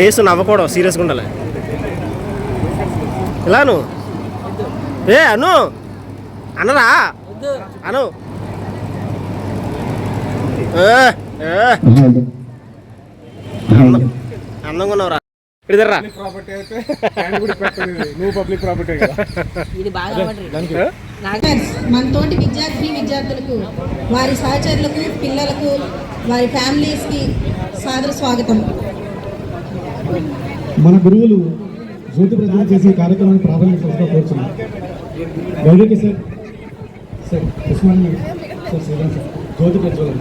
Face నవ్వకూడదు, సీరియస్గా ఉండాలి. ఇలాను అను అనరా అను అందంగా ఉన్నావురా. ఇద్దర్రా మనతోటి విద్యార్థులకు, వారి సహచరులకు, పిల్లలకు, వారి ఫ్యామిలీస్కి సాదర స్వాగతం. మన గురువులు జ్యోతి ప్రజ్వలన చేసే కార్యక్రమాన్ని ప్రారంభించాల్సిన కోరుచున్నాం. గౌరవ sir sir Usman sir Sriram sir జ్యోతి ప్రజ్వలన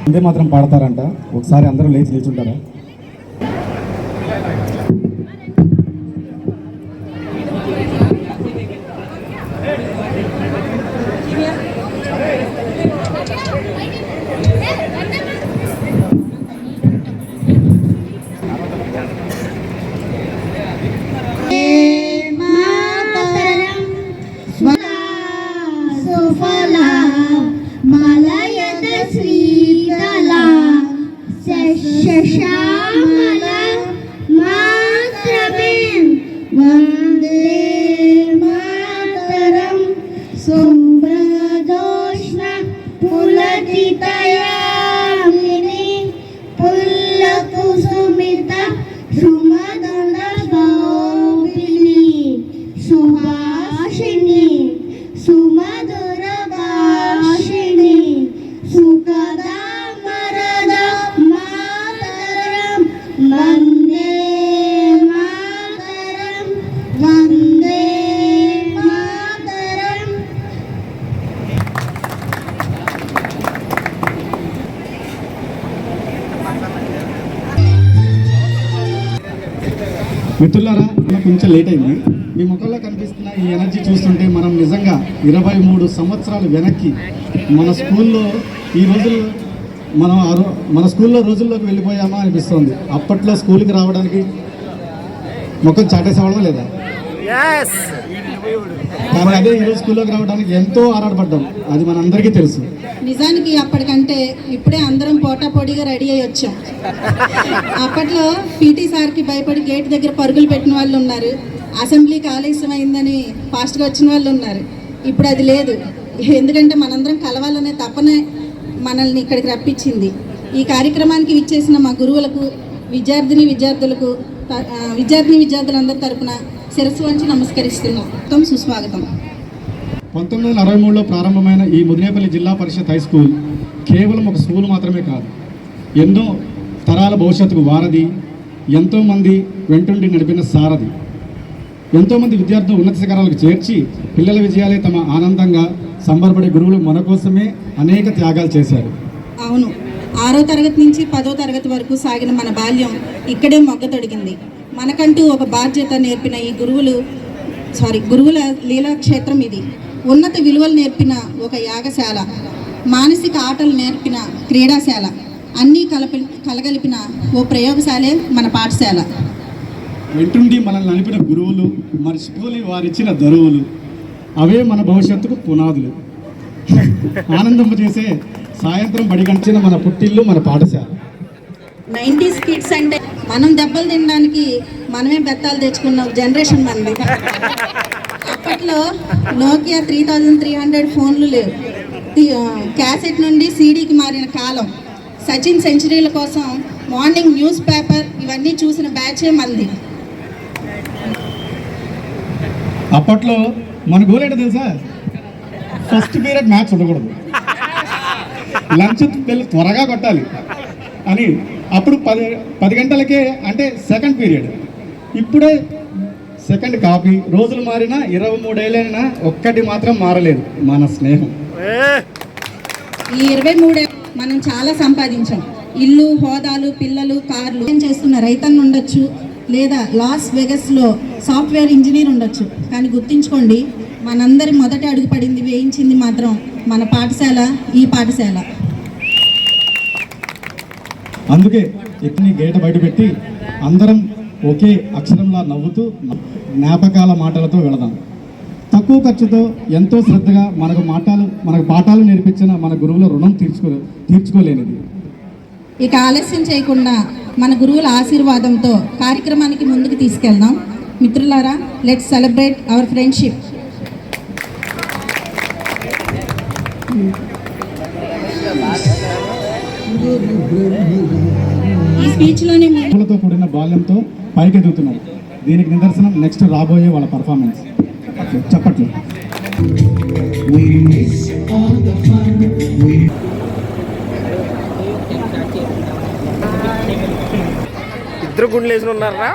వందే మాత్రం పాడతారంట. ఒకసారి అందరూ లేచి నిల్చుంటారా? శ్యామల మాత్రమే వందే మాతరం శుభ్రదోష్ణ పులకితయామిని పుల్లకుసుమిత సుమధుర గౌపిని సుభాషిణి సుమధుర భాషిణి సుఖదా వందే మాతరం వందే మాతరం. మిత్రులారా, కొంచెం లేట్ అయింది. మీ ముఖంలో కనిపిస్తున్న ఈ ఎనర్జీ చూస్తుంటే మనం నిజంగా 23 సంవత్సరాలు వెనక్కి మన స్కూల్లో ఈ రోజుల్లో మన స్కూల్లో రోజుల్లోకి వెళ్ళిపోయామా అనిపిస్తుంది. అప్పట్లో స్కూల్కి రావడానికి ముఖం చాటేసేవాళ్ళం లేదా? కానీ అదే ఈరోజు స్కూల్లోకి రావడానికి ఎంతో ఆరాటపడ్డాం. అది మనందరికీ తెలుసు. నిజానికి అప్పటికంటే ఇప్పుడే అందరం పోటాపోటీగా రెడీ అయ్యి వచ్చాం. అప్పట్లో పీటీ సార్కి భయపడి గేట్ దగ్గర పరుగులు పెట్టిన వాళ్ళు ఉన్నారు. అసెంబ్లీకి ఆలస్యం అయిందని ఫాస్ట్గా వచ్చిన వాళ్ళు ఉన్నారు. ఇప్పుడు అది లేదు. ఎందుకంటే మనందరం కలవాలనే తపనే మనల్ని ఇక్కడికి రప్పించింది. ఈ కార్యక్రమానికి విచ్చేసిన మా గురువులకు, విద్యార్థులందరి తరపున శిరస్సు వంచి నమస్కరిస్తున్నాం. సుస్వాగతం. 1963లో ప్రారంభమైన ఈ ముదినేపల్లి జిల్లా పరిషత్ హై స్కూల్ కేవలం ఒక స్కూల్ మాత్రమే కాదు, ఎన్నో తరాల భవిష్యత్తుకు వారధి, ఎంతోమంది వెంటుండి నడిపిన సారథి. ఎంతోమంది విద్యార్థులు ఉన్నత శిఖరాలకు చేర్చి పిల్లల విజయాలే తమ ఆనందంగా సంబరపడే గురువులు మన కోసమే అనేక త్యాగాలు చేశారు. అవును, 6వ తరగతి నుంచి 10వ తరగతి వరకు సాగిన మన బాల్యం ఇక్కడే మొగ్గతొడిగింది. మనకంటూ ఒక బాధ్యత నేర్పిన ఈ గురువుల లీలాక్షేత్రం ఇది. ఉన్నత విలువలు నేర్పిన ఒక యాగశాల, మానసిక ఆటలు నేర్పిన క్రీడాశాల, అన్నీ కలగలిపిన ఓ ప్రయోగశాలే మన పాఠశాల. వెంటుండి మనల్ని నడిపిన గురువులు, మర్చిపోలి వారిచ్చిన దరువులు, అవే మన భవిష్యత్తుకు పునాదులు. ఆనందింపజేసే సాయంత్రం బడిగంచిన మన పుట్టిల్లు మన పాఠశాల. 90s కిడ్స్ అంటే మనం దెబ్బలు తినడానికి మనమే బెత్తాలు తెచ్చుకున్న జనరేషన్ మనది. అప్పట్లో నోకియా 3300 ఫోన్లు లేవు. క్యాసెట్ నుండి సీడీకి మారిన కాలం. సచిన్ సెంచరీల కోసం మార్నింగ్ న్యూస్ పేపర్ ఇవన్నీ చూసిన బ్యాచే మంది. అప్పట్లో మన గోల్ ఏంటో తెలుసా? ఫస్ట్ పీరియడ్ మ్యాథ్స్ ఉండకూడదు, లంచ్ త్వరగా కొట్టాలి అని. అప్పుడు 10 గంటలకే అంటే సెకండ్ పీరియడ్. ఇప్పుడే సెకండ్ కాపీ. రోజులు మారినా 23 ఏళ్ళైనా ఒక్కటి మాత్రం మారలేదు, మన స్నేహం. ఈ 23 మనం చాలా సంపాదించాం. ఇల్లు, హోదాలు, పిల్లలు, కార్లు. ఏం చేస్తున్న రైతన్న ఉండొచ్చు, లేదా లాస్ వెగస్లో సాఫ్ట్వేర్ ఇంజనీర్ ఉండొచ్చు. కానీ గుర్తుంచుకోండి, మనందరి మొదటి అడుగు పడింది, వేయించింది మాత్రం మన పాఠశాల, ఈ పాఠశాల. అందుకే ఇతని గేట బయటపెట్టి అందరం ఒకే అక్షరంలా నవ్వుతూ జ్ఞాపకాల మాటలతో వెళదాం. తక్కువ ఖర్చుతో ఎంతో శ్రద్ధగా మనకు పాఠాలు నేర్పించిన మన గురువుల రుణం తీర్చుకోలేనిది. ఇక ఆలస్యం చేయకుండా మన గురువుల ఆశీర్వాదంతో కార్యక్రమానికి ముందుకు తీసుకెళ్దాం. మిత్రులారా, లెట్స్ సెలబ్రేట్ అవర్ ఫ్రెండ్షిప్. ఈ స్పీచ్లోనే తో కూడిన బాల్యంతో పైకి ఎదుగుతున్నారు. దీనికి నిదర్శనం నెక్స్ట్ రాబోయే వాళ్ళ పర్ఫార్మెన్స్. చెప్పట్లు. ఇద్దరు గుండెలు వేసుకుని ఉన్నారా?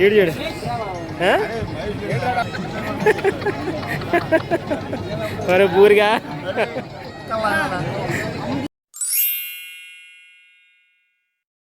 ఏడు ఏడు మరి బూరిగా